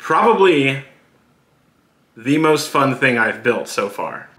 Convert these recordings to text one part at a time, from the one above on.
probably the most fun thing I've built so far.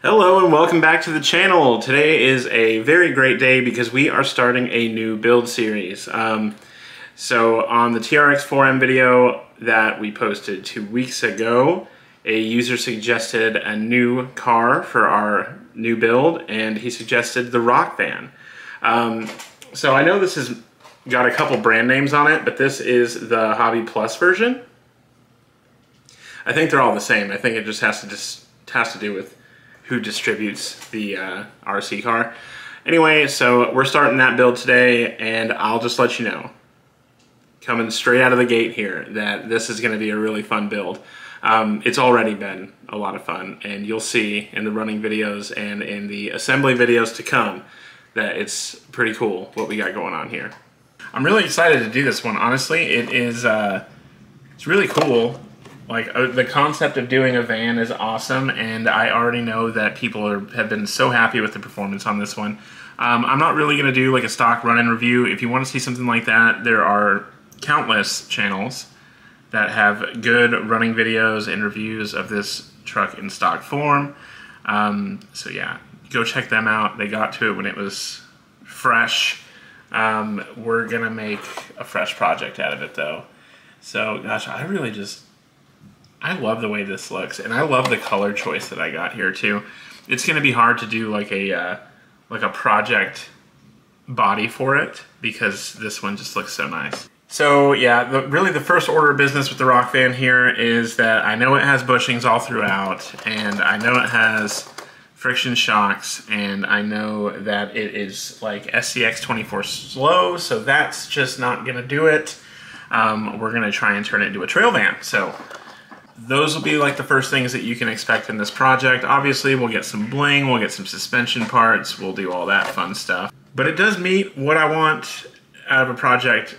Hello and welcome back to the channel. Today is a very great day because we are starting a new build series. So on the TRX4M video that we posted 2 weeks ago, a user suggested a new car for our new build, and he suggested the Rock van. So I know this has got a couple brand names on it, but this is the Hobby Plus version. I think they're all the same. I think it just has to do with who distributes the RC car. Anyway, so we're starting that build today, and I'll just let you know, coming straight out of the gate here, that this is going to be a really fun build. It's already been a lot of fun, and you'll see in the running videos and in the assembly videos to come that it's pretty cool what we got going on here. I'm really excited to do this one, honestly. It is, it's really cool. Like, the concept of doing a van is awesome, and I already know that people have been so happy with the performance on this one. I'm not really going to do like a stock run-in review. If you want to see something like that, there are countless channels that have good running videos and reviews of this truck in stock form. So yeah, go check them out. They got to it when it was fresh. We're going to make a fresh project out of it though. So gosh, I love the way this looks, and I love the color choice that I got here too. It's going to be hard to do like a project body for it because this one just looks so nice. So yeah, really the first order of business with the Rock van here is that I know it has bushings all throughout, and I know it has friction shocks, and I know that it is like SCX24 slow, so that's just not going to do it. We're going to try and turn it into a trail van. So those will be like the first things that you can expect in this project. Obviously, we'll get some bling, we'll get some suspension parts, we'll do all that fun stuff. But it does meet what I want out of a project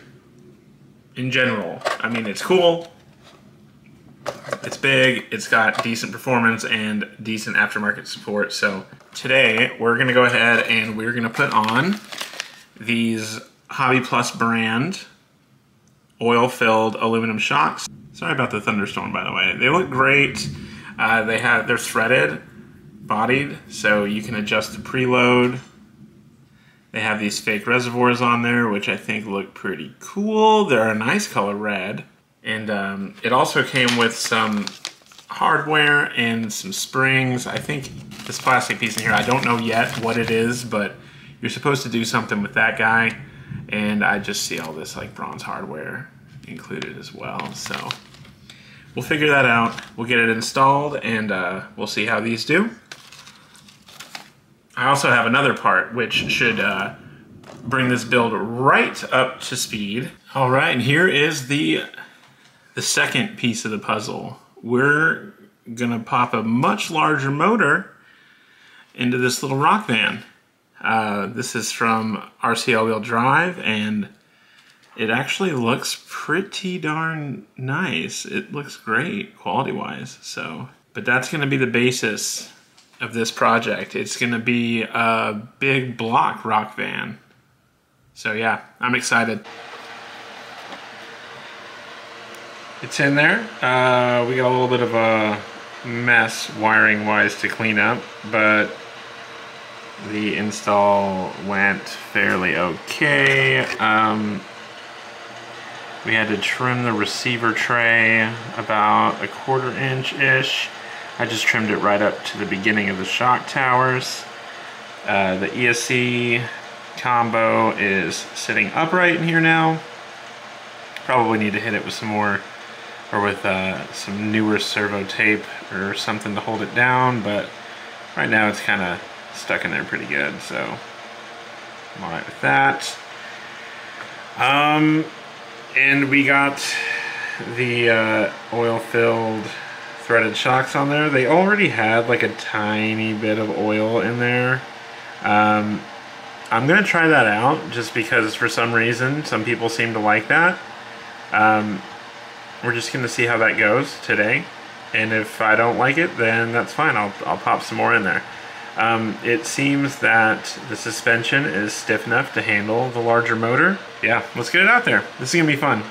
in general. I mean, it's cool, it's big, it's got decent performance and decent aftermarket support. So today, we're gonna go ahead and we're gonna put on these Hobby Plus brand oil-filled aluminum shocks. Sorry about the thunderstorm, by the way. They look great. They're threaded, bodied, so you can adjust the preload. They have these fake reservoirs on there, which I think look pretty cool. They're a nice color red. And it also came with some hardware and some springs. I think this plastic piece in here, I don't know yet what it is, but you're supposed to do something with that guy. And I just see all this like bronze hardware included as well. So we'll figure that out. We'll get it installed, and we'll see how these do. I also have another part which should bring this build right up to speed. All right, and here is the second piece of the puzzle. We're gonna pop a much larger motor into this little Rock van. This is from RCAWD Drive, and it actually looks pretty darn nice. It looks great quality-wise. But that's going to be the basis of this project. It's going to be a big block Rock van. So yeah, I'm excited. It's in there. We got a little bit of a mess wiring-wise to clean up, but the install went fairly okay. We had to trim the receiver tray about 1/4 inch-ish. I just trimmed it right up to the beginning of the shock towers. The ESC combo is sitting upright in here now. Probably need to hit it with some more, or with some newer servo tape or something to hold it down, but right now it's kind of stuck in there pretty good, so I'm alright with that. And we got the oil-filled threaded shocks on there. They already had like a tiny bit of oil in there. I'm gonna try that out just because for some reason some people seem to like that. We're just gonna see how that goes today. And if I don't like it, then that's fine. I'll pop some more in there. It seems that the suspension is stiff enough to handle the larger motor. Yeah, let's get it out there. This is gonna be fun.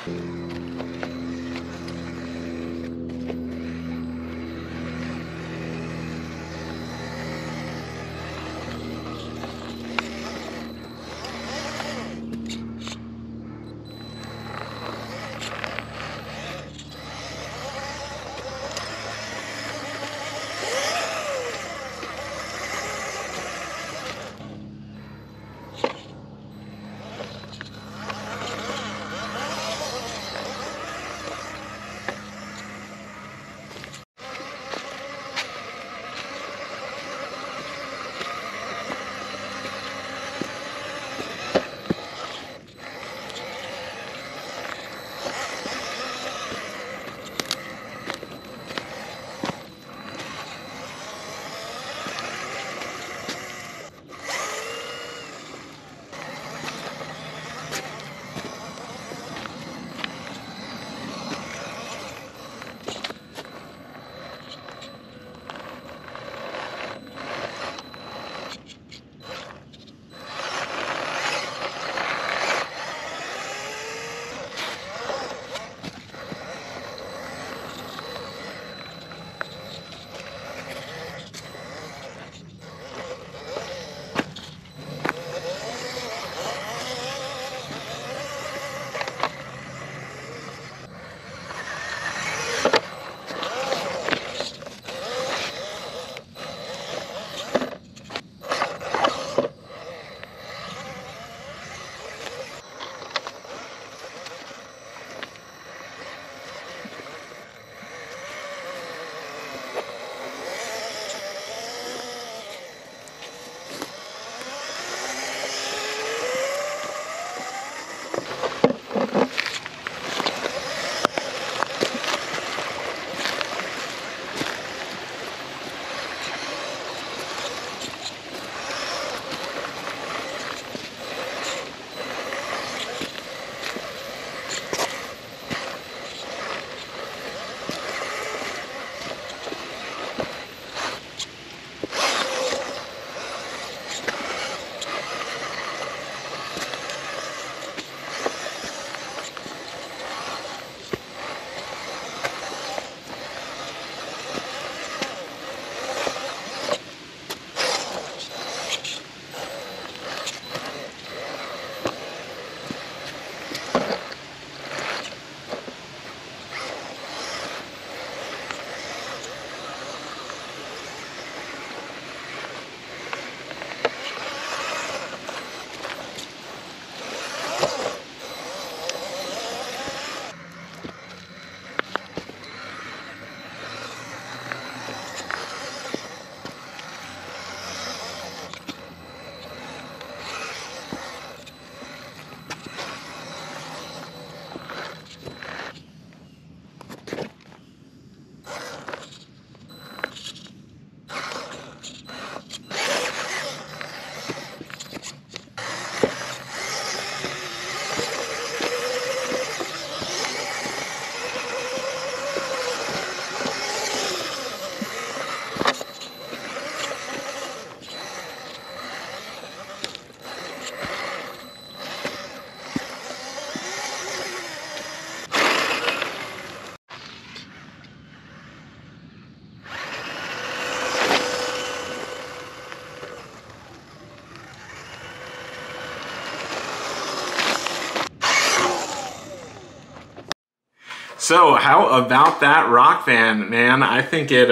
So how about that rock van, man? I think it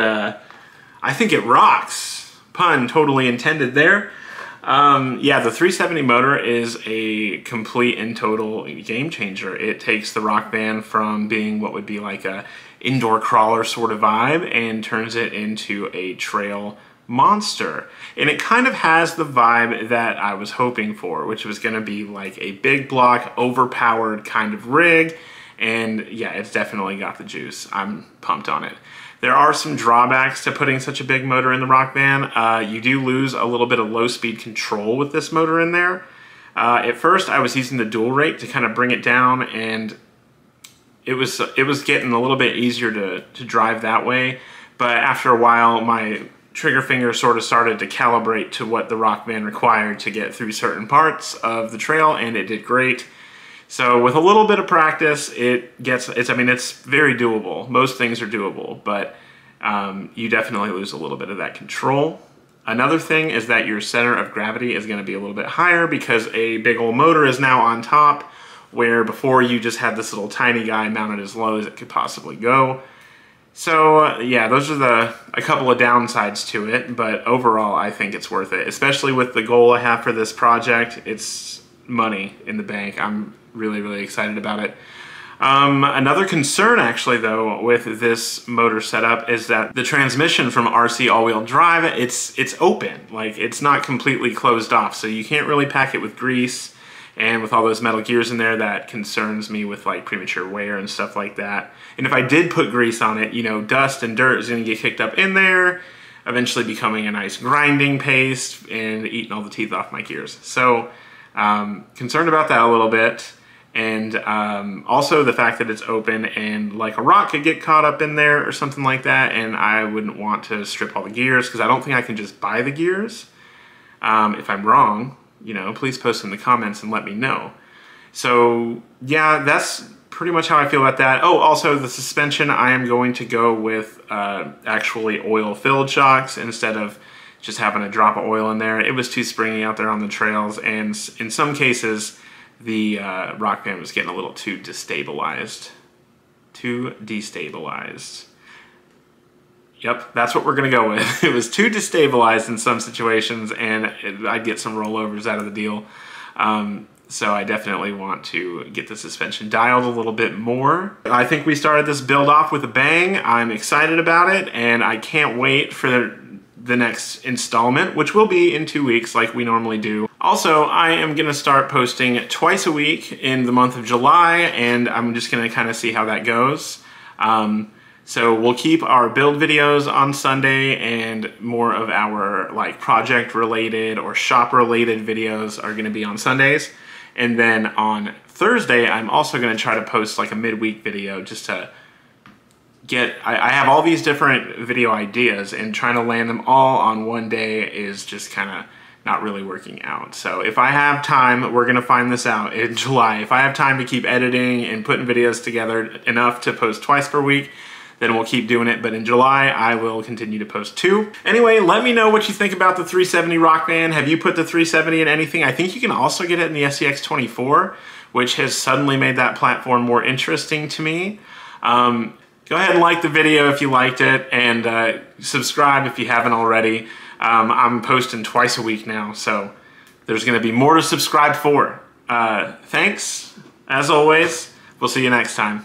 rocks. Pun totally intended there. Yeah, the 370 motor is a complete and total game changer. It takes the rock van from being what would be like a indoor crawler sort of vibe and turns it into a trail monster. And it kind of has the vibe that I was hoping for, which was going to be like a big block, overpowered kind of rig. And yeah, it's definitely got the juice. I'm pumped on it. There are some drawbacks to putting such a big motor in the rock van. You do lose a little bit of low speed control with this motor in there. At first I was using the dual rate to kind of bring it down, and it was getting a little bit easier to drive that way, but after a while my trigger finger sort of started to calibrate to what the Rock Band required to get through certain parts of the trail, and it did great. So with a little bit of practice, I mean, it's very doable. Most things are doable, but you definitely lose a little bit of that control. Another thing is that your center of gravity is going to be a little bit higher because a big old motor is now on top, where before you just had this little tiny guy mounted as low as it could possibly go. So yeah, those are a couple of downsides to it, but overall I think it's worth it, especially with the goal I have for this project. It's money in the bank. I'm really, really excited about it. Another concern actually though with this motor setup is that the transmission from RC all-wheel drive, it's open, like it's not completely closed off, so you can't really pack it with grease, and with all those metal gears in there, that concerns me with like premature wear and stuff like that. And if I did put grease on it, you know, dust and dirt is going to get kicked up in there, eventually becoming a nice grinding paste and eating all the teeth off my gears. So concerned about that a little bit. And also the fact that it's open and like a rock could get caught up in there or something like that, and I wouldn't want to strip all the gears because I don't think I can just buy the gears. If I'm wrong, you know, please post in the comments and let me know. So yeah, that's pretty much how I feel about that. Oh, also the suspension, I am going to go with actually oil-filled shocks instead of just having a drop of oil in there. It was too springy out there on the trails, and in some cases, the Rock Band was getting a little too destabilized. Yep, that's what we're gonna go with. It was too destabilized in some situations, and I'd get some rollovers out of the deal. So I definitely want to get the suspension dialed a little bit more. I think we started this build off with a bang. I'm excited about it, and I can't wait for the next installment, which will be in 2 weeks like we normally do. Also, I am gonna start posting twice a week in the month of July, and I'm just gonna kind of see how that goes. So we'll keep our build videos on Sunday, and more of our like project related or shop related videos are gonna be on Sundays. And then on Thursday, I'm also gonna try to post like a midweek video just to I have all these different video ideas, and trying to land them all on one day is just kind of not really working out. So if I have time, we're gonna find this out in July. If I have time to keep editing and putting videos together enough to post twice per week, then we'll keep doing it. But in July, I will continue to post 2. Anyway, let me know what you think about the 370 Rock Band. Have you put the 370 in anything? I think you can also get it in the SCX24, which has suddenly made that platform more interesting to me. Go ahead and like the video if you liked it, and subscribe if you haven't already. I'm posting twice a week now, so there's gonna be more to subscribe for. Thanks, as always. We'll see you next time.